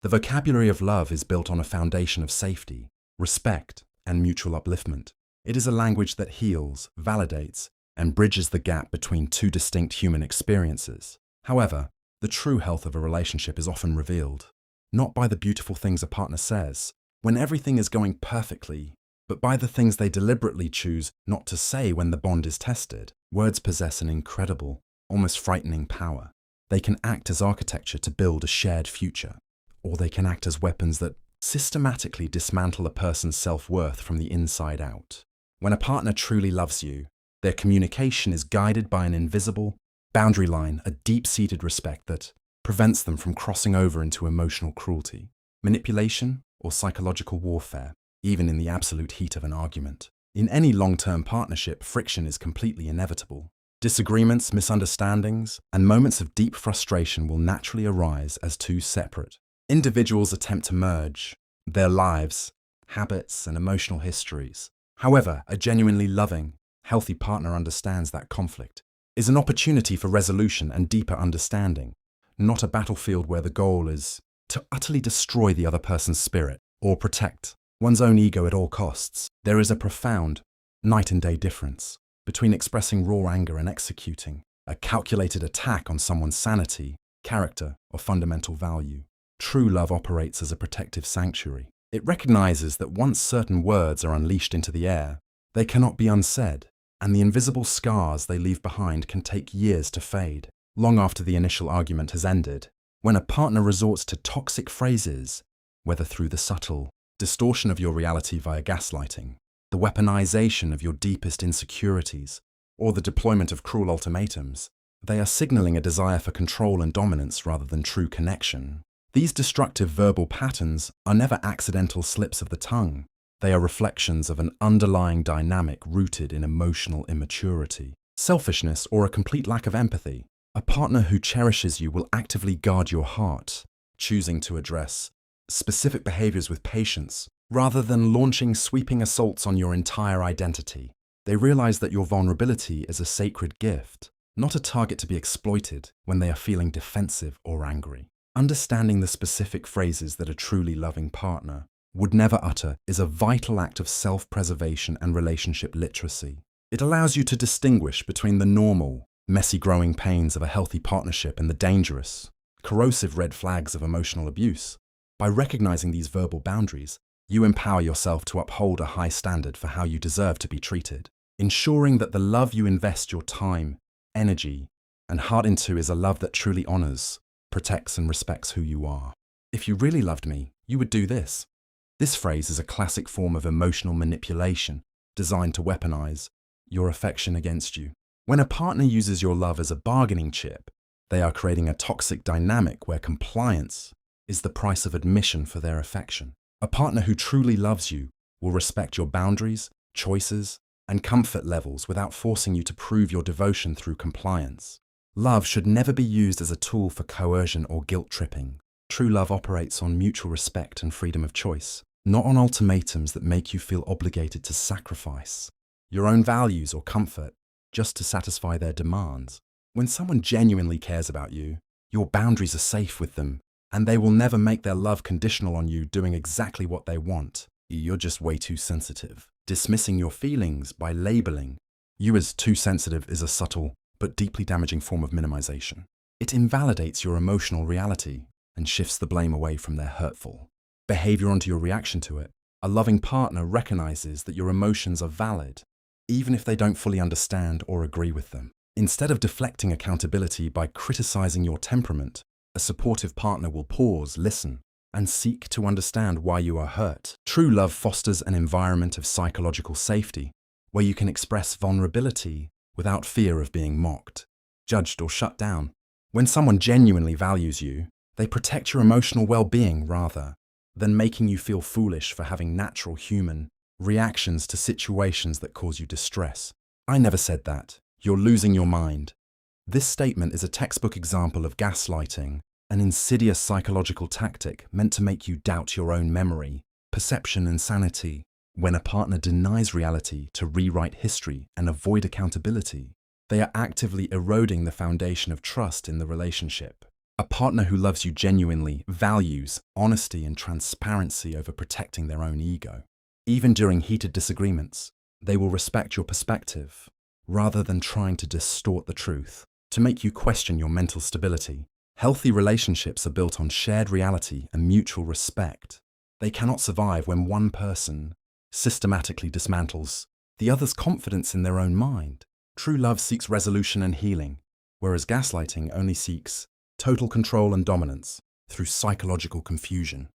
The vocabulary of love is built on a foundation of safety, respect, and mutual upliftment. It is a language that heals, validates, and bridges the gap between two distinct human experiences. However, the true health of a relationship is often revealed, not by the beautiful things a partner says, when everything is going perfectly, but by the things they deliberately choose not to say when the bond is tested. Words possess an incredible, almost frightening power. They can act as architecture to build a shared future, or they can act as weapons that systematically dismantle a person's self-worth from the inside out. When a partner truly loves you, their communication is guided by an invisible boundary line, a deep-seated respect that prevents them from crossing over into emotional cruelty, manipulation, or psychological warfare, even in the absolute heat of an argument. In any long-term partnership, friction is completely inevitable. Disagreements, misunderstandings, and moments of deep frustration will naturally arise as two separate individuals attempt to merge their lives, habits, and emotional histories. However, a genuinely loving, healthy partner understands that conflict is an opportunity for resolution and deeper understanding, not a battlefield where the goal is to utterly destroy the other person's spirit or protect one's own ego at all costs. There is a profound night and day difference between expressing raw anger and executing a calculated attack on someone's sanity, character, or fundamental value. True love operates as a protective sanctuary. It recognizes that once certain words are unleashed into the air, they cannot be unsaid, and the invisible scars they leave behind can take years to fade. Long after the initial argument has ended, when a partner resorts to toxic phrases, whether through the subtle distortion of your reality via gaslighting, the weaponization of your deepest insecurities, or the deployment of cruel ultimatums, they are signaling a desire for control and dominance rather than true connection. These destructive verbal patterns are never accidental slips of the tongue. They are reflections of an underlying dynamic rooted in emotional immaturity, selfishness, or a complete lack of empathy. A partner who cherishes you will actively guard your heart, choosing to address specific behaviors with patience, rather than launching sweeping assaults on your entire identity. They realize that your vulnerability is a sacred gift, not a target to be exploited when they are feeling defensive or angry. Understanding the specific phrases that a truly loving partner would never utter is a vital act of self-preservation and relationship literacy. It allows you to distinguish between the normal, messy growing pains of a healthy partnership and the dangerous, corrosive red flags of emotional abuse. By recognizing these verbal boundaries, you empower yourself to uphold a high standard for how you deserve to be treated, ensuring that the love you invest your time, energy, and heart into is a love that truly honors, protects, and respects who you are. If you really loved me, you would do this. This phrase is a classic form of emotional manipulation designed to weaponize your affection against you. When a partner uses your love as a bargaining chip, they are creating a toxic dynamic where compliance is the price of admission for their affection. A partner who truly loves you will respect your boundaries, choices, and comfort levels without forcing you to prove your devotion through compliance. Love should never be used as a tool for coercion or guilt-tripping. True love operates on mutual respect and freedom of choice, not on ultimatums that make you feel obligated to sacrifice your own values or comfort just to satisfy their demands. When someone genuinely cares about you, your boundaries are safe with them, and they will never make their love conditional on you doing exactly what they want. You're just way too sensitive. Dismissing your feelings by labeling you as too sensitive is a subtle but deeply damaging form of minimization. It invalidates your emotional reality and shifts the blame away from their hurtful behavior onto your reaction to it. A loving partner recognizes that your emotions are valid, even if they don't fully understand or agree with them. Instead of deflecting accountability by criticizing your temperament, a supportive partner will pause, listen, and seek to understand why you are hurt. True love fosters an environment of psychological safety, where you can express vulnerability without fear of being mocked, judged, or shut down. When someone genuinely values you, they protect your emotional well-being rather than making you feel foolish for having natural human reactions to situations that cause you distress. I never said that. You're losing your mind. This statement is a textbook example of gaslighting, an insidious psychological tactic meant to make you doubt your own memory, perception, and sanity. When a partner denies reality to rewrite history and avoid accountability, they are actively eroding the foundation of trust in the relationship. A partner who loves you genuinely values honesty and transparency over protecting their own ego. Even during heated disagreements, they will respect your perspective rather than trying to distort the truth to make you question your mental stability. Healthy relationships are built on shared reality and mutual respect. They cannot survive when one person systematically dismantles the other's confidence in their own mind. True love seeks resolution and healing, whereas gaslighting only seeks total control and dominance through psychological confusion.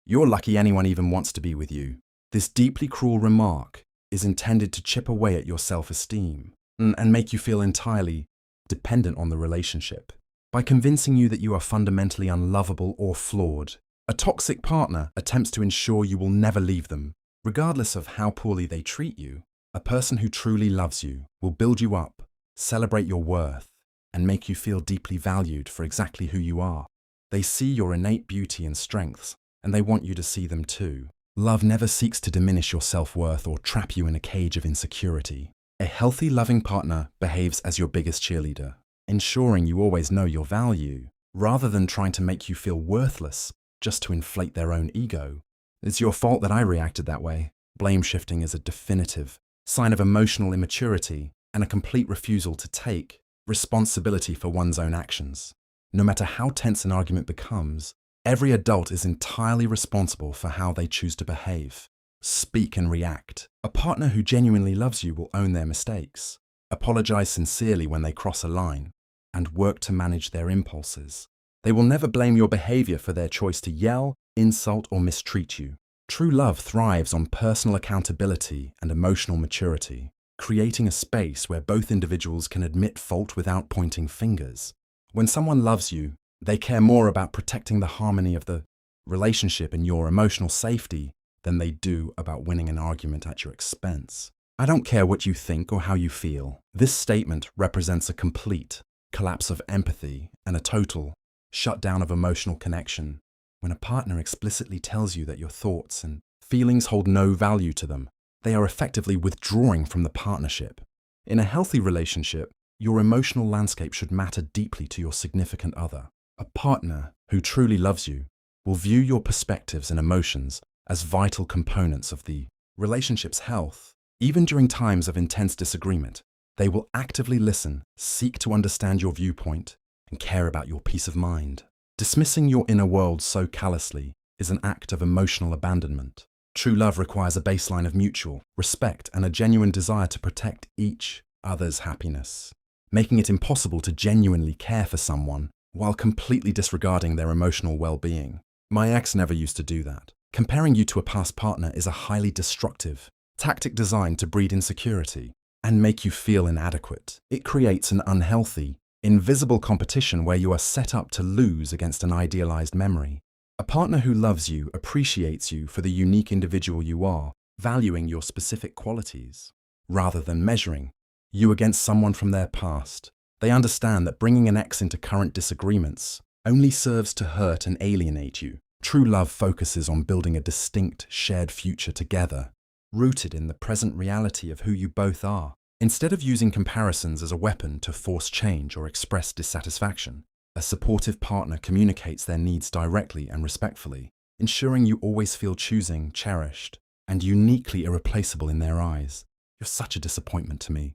You're lucky anyone even wants to be with you. This deeply cruel remark is intended to chip away at your self-esteem and make you feel entirely dependent on the relationship. By convincing you that you are fundamentally unlovable or flawed, a toxic partner attempts to ensure you will never leave them, regardless of how poorly they treat you. A person who truly loves you will build you up, celebrate your worth, and make you feel deeply valued for exactly who you are. They see your innate beauty and strengths, and they want you to see them too. Love never seeks to diminish your self-worth or trap you in a cage of insecurity. A healthy, loving partner behaves as your biggest cheerleader, ensuring you always know your value, rather than trying to make you feel worthless just to inflate their own ego. It's your fault that I reacted that way. Blame shifting is a definitive sign of emotional immaturity and a complete refusal to take responsibility for one's own actions. No matter how tense an argument becomes, every adult is entirely responsible for how they choose to behave, speak and react. A partner who genuinely loves you will own their mistakes, apologize sincerely when they cross a line, and work to manage their impulses. They will never blame your behavior for their choice to yell, insult, or mistreat you. True love thrives on personal accountability and emotional maturity, creating a space where both individuals can admit fault without pointing fingers. When someone loves you, they care more about protecting the harmony of the relationship and your emotional safety than they do about winning an argument at your expense. I don't care what you think or how you feel. This statement represents a complete collapse of empathy and a total shutdown of emotional connection. When a partner explicitly tells you that your thoughts and feelings hold no value to them, they are effectively withdrawing from the partnership. In a healthy relationship, your emotional landscape should matter deeply to your significant other. A partner who truly loves you will view your perspectives and emotions as vital components of the relationship's health. Even during times of intense disagreement, they will actively listen, seek to understand your viewpoint, and care about your peace of mind. Dismissing your inner world so callously is an act of emotional abandonment. True love requires a baseline of mutual respect and a genuine desire to protect each other's happiness, making it impossible to genuinely care for someone while completely disregarding their emotional well-being. My ex never used to do that. Comparing you to a past partner is a highly destructive tactic designed to breed insecurity and make you feel inadequate. It creates an unhealthy, invisible competition where you are set up to lose against an idealized memory. A partner who loves you appreciates you for the unique individual you are, valuing your specific qualities, rather than measuring you against someone from their past. They understand that bringing an ex into current disagreements only serves to hurt and alienate you. True love focuses on building a distinct, shared future together, rooted in the present reality of who you both are. Instead of using comparisons as a weapon to force change or express dissatisfaction, a supportive partner communicates their needs directly and respectfully, ensuring you always feel choosing, cherished, and uniquely irreplaceable in their eyes. You're such a disappointment to me.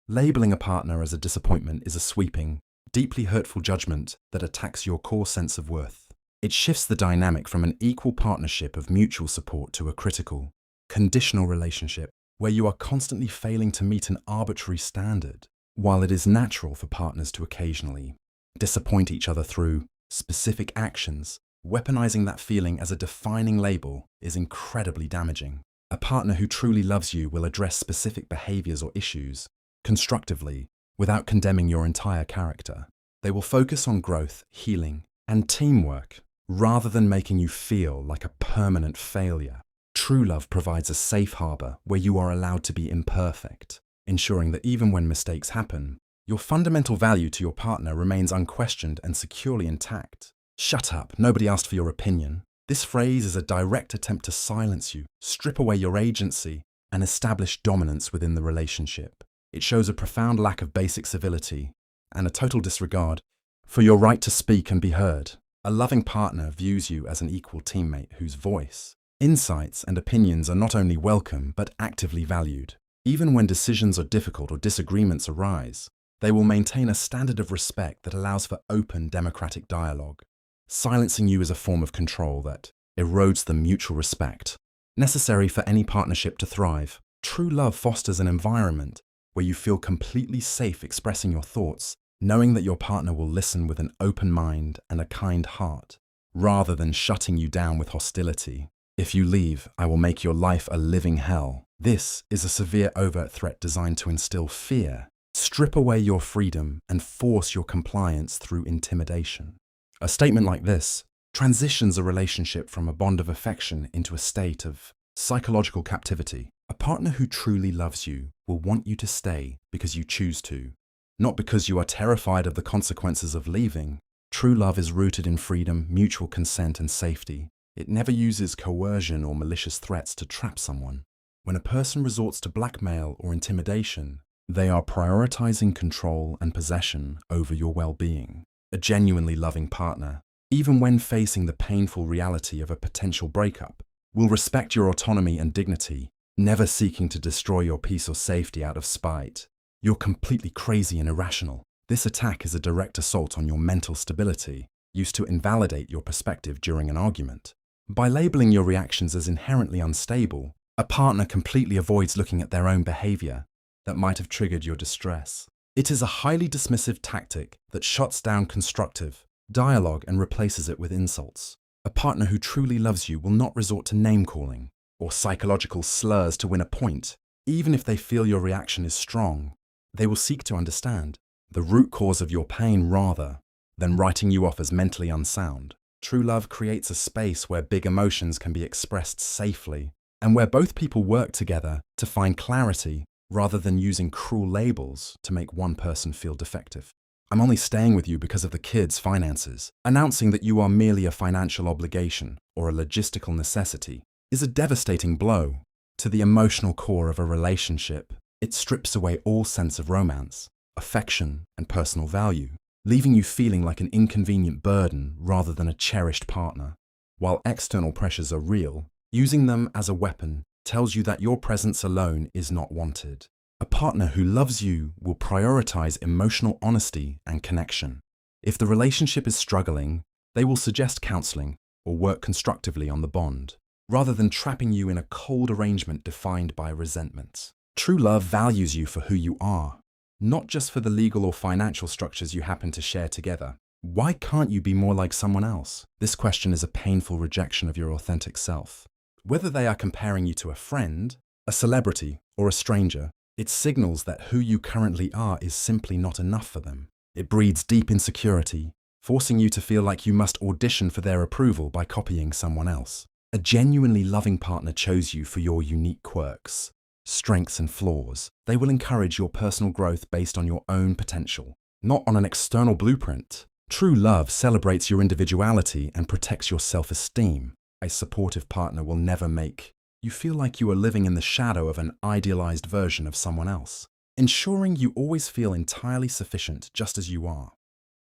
Labeling a partner as a disappointment is a sweeping, deeply hurtful judgment that attacks your core sense of worth. It shifts the dynamic from an equal partnership of mutual support to a critical, conditional relationship where you are constantly failing to meet an arbitrary standard. While it is natural for partners to occasionally disappoint each other through specific actions, weaponizing that feeling as a defining label is incredibly damaging. A partner who truly loves you will address specific behaviors or issues constructively without condemning your entire character. They will focus on growth, healing, and teamwork rather than making you feel like a permanent failure. True love provides a safe harbor where you are allowed to be imperfect, ensuring that even when mistakes happen, your fundamental value to your partner remains unquestioned and securely intact. Shut up, nobody asked for your opinion. This phrase is a direct attempt to silence you, strip away your agency, and establish dominance within the relationship. It shows a profound lack of basic civility and a total disregard for your right to speak and be heard. A loving partner views you as an equal teammate whose voice, insights, and opinions are not only welcome but actively valued. Even when decisions are difficult or disagreements arise, they will maintain a standard of respect that allows for open, democratic dialogue. Silencing you is a form of control that erodes the mutual respect necessary for any partnership to thrive. True love fosters an environment where you feel completely safe expressing your thoughts, knowing that your partner will listen with an open mind and a kind heart, rather than shutting you down with hostility. If you leave, I will make your life a living hell. This is a severe overt threat designed to instill fear, strip away your freedom, and force your compliance through intimidation. A statement like this transitions a relationship from a bond of affection into a state of psychological captivity. A partner who truly loves you will want you to stay because you choose to, not because you are terrified of the consequences of leaving. True love is rooted in freedom, mutual consent, and safety. It never uses coercion or malicious threats to trap someone. When a person resorts to blackmail or intimidation, they are prioritizing control and possession over your well-being. A genuinely loving partner, even when facing the painful reality of a potential breakup, will respect your autonomy and dignity, never seeking to destroy your peace or safety out of spite. You're completely crazy and irrational. This attack is a direct assault on your mental stability, used to invalidate your perspective during an argument. By labeling your reactions as inherently unstable, a partner completely avoids looking at their own behavior that might have triggered your distress. It is a highly dismissive tactic that shuts down constructive dialogue and replaces it with insults. A partner who truly loves you will not resort to name-calling or psychological slurs to win a point. Even if they feel your reaction is strong, they will seek to understand the root cause of your pain rather than writing you off as mentally unsound. True love creates a space where big emotions can be expressed safely and where both people work together to find clarity rather than using cruel labels to make one person feel defective. I'm only staying with you because of the kids' finances. Announcing that you are merely a financial obligation or a logistical necessity is a devastating blow to the emotional core of a relationship. It strips away all sense of romance, affection, and personal value, leaving you feeling like an inconvenient burden rather than a cherished partner. While external pressures are real, using them as a weapon tells you that your presence alone is not wanted. A partner who loves you will prioritize emotional honesty and connection. If the relationship is struggling, they will suggest counseling or work constructively on the bond, rather than trapping you in a cold arrangement defined by resentment. True love values you for who you are, not just for the legal or financial structures you happen to share together. Why can't you be more like someone else? This question is a painful rejection of your authentic self. Whether they are comparing you to a friend, a celebrity, or a stranger, it signals that who you currently are is simply not enough for them. It breeds deep insecurity, forcing you to feel like you must audition for their approval by copying someone else. A genuinely loving partner chose you for your unique quirks, strengths, and flaws. They will encourage your personal growth based on your own potential, not on an external blueprint. True love celebrates your individuality and protects your self-esteem. A supportive partner will never make you feel like you are living in the shadow of an idealized version of someone else, ensuring you always feel entirely sufficient just as you are.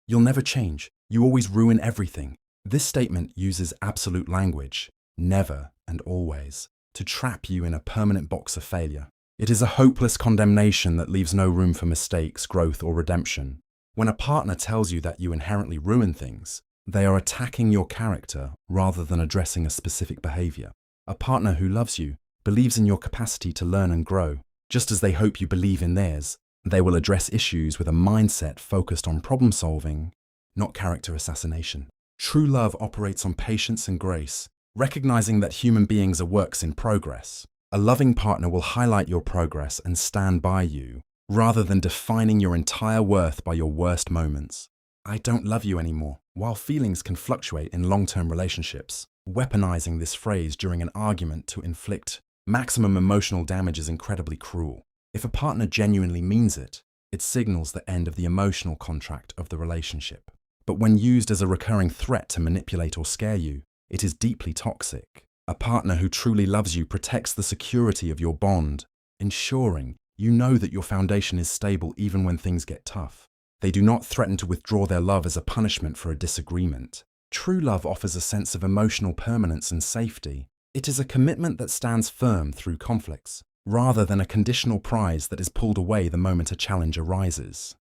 You'll never change. You always ruin everything. This statement uses absolute language, never and always, to trap you in a permanent box of failure. It is a hopeless condemnation that leaves no room for mistakes, growth, or redemption. When a partner tells you that you inherently ruin things, they are attacking your character rather than addressing a specific behavior. A partner who loves you believes in your capacity to learn and grow, just as they hope you believe in theirs. They will address issues with a mindset focused on problem solving, not character assassination. True love operates on patience and grace, recognizing that human beings are works in progress. A loving partner will highlight your progress and stand by you, rather than defining your entire worth by your worst moments. I don't love you anymore. While feelings can fluctuate in long-term relationships, weaponizing this phrase during an argument to inflict maximum emotional damage is incredibly cruel. If a partner genuinely means it, it signals the end of the emotional contract of the relationship. But when used as a recurring threat to manipulate or scare you, it is deeply toxic. A partner who truly loves you protects the security of your bond, ensuring you know that your foundation is stable even when things get tough. They do not threaten to withdraw their love as a punishment for a disagreement. True love offers a sense of emotional permanence and safety. It is a commitment that stands firm through conflicts, rather than a conditional prize that is pulled away the moment a challenge arises.